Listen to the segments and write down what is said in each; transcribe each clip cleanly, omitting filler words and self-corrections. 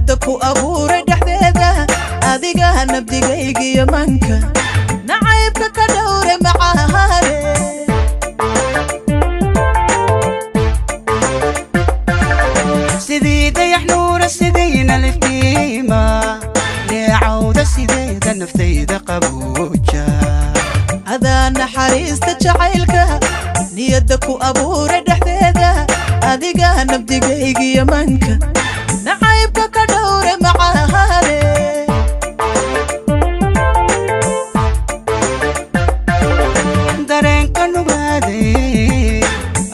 niyadda ku abuuray dhexdeeda adiga nabdigaygiyo manka nacaybka ka dhowre macahaale sidii dayax nuura sidayna liftiima leecawda sideeda naftayda qabuuja adaa naxariista jacaylka niyadda ku abuuray dhexdeeda adiga nabdigaygiyo manka nacaybka ka dhowre macahaale dareenka nugaaday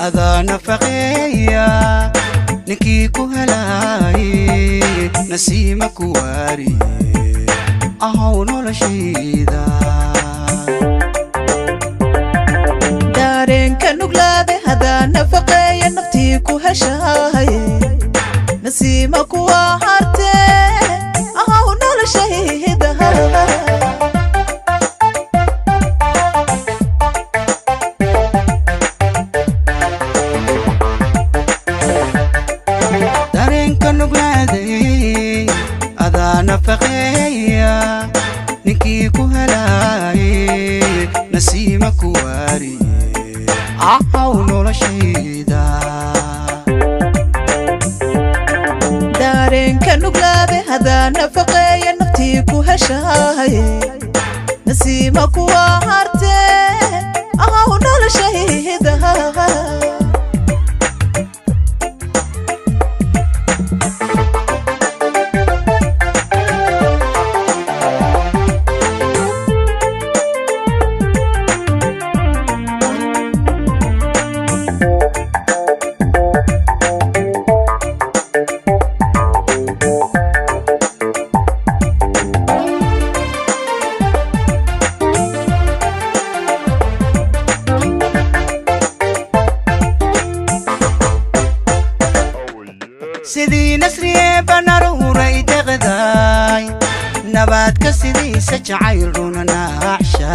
adaa nafaqeeya ninkii ku helaaye nasiima ku waariye ahow noloshayda dareenka nuglaade hadaa nafaqeeya naftii ku heshaaye nasiima kuwa harte ahow noloshayda dareenka nugaaday adaa nafaqeeya ninkii ku helaaye nasiima ku waariye ahow noloshayda dareenka nuglaade hadaa nafaqeeya naftii ku heshaaye nasiima kuwa harte ahow noloshayda sidii nasriye banaruuray deqdaay nabaadka sidiisa jacayl runa naaxsha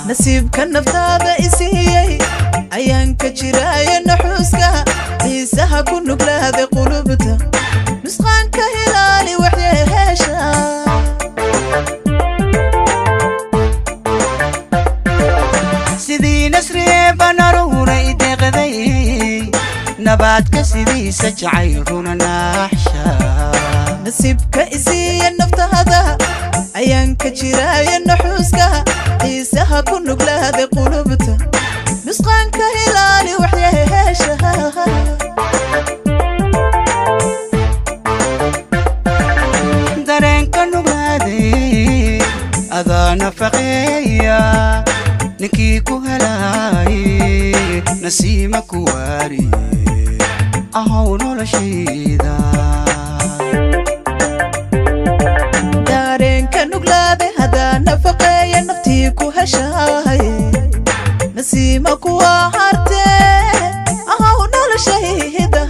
nasiibka naftaada isiiyey ayaan ka jiraayo naxuuska xiisaha ku nuglaada qulubta nusqaanka hilaali waxyeesha sidii nasriye banaruuray deqday nabaadka sidiisa jacayl runa naaxsha nasiibka isiiya naftaada ayaan ka jiraayo naxuuska xiisaha ku nuglaada qulubta nusqaanka hilaali waxyeesha dareenka nugaaday adaa nafaqeeya ninkii ku helaaye nasiima ku waariye ahow noloshayda dareenka nuglaade hadaa nafaqeeya naftii ku heshaaye nasiima kuwa harte ahow noloshayda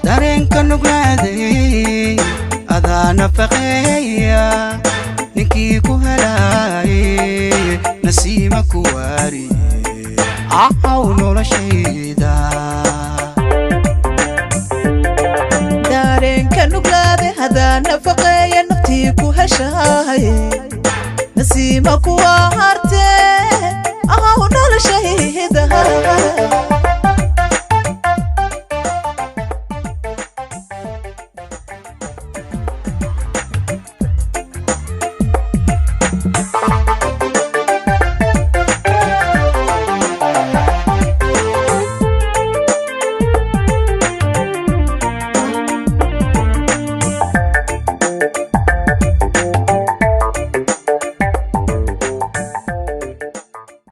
dareenka nugaaday adaa nafaqeeya ninkii ku helaaye nasiima ku waariye ahow noloshayda dareenka nuglaade hadaa nafaqeeya naftii ku heshaaye nasiima kuwa harte ahow noloshayda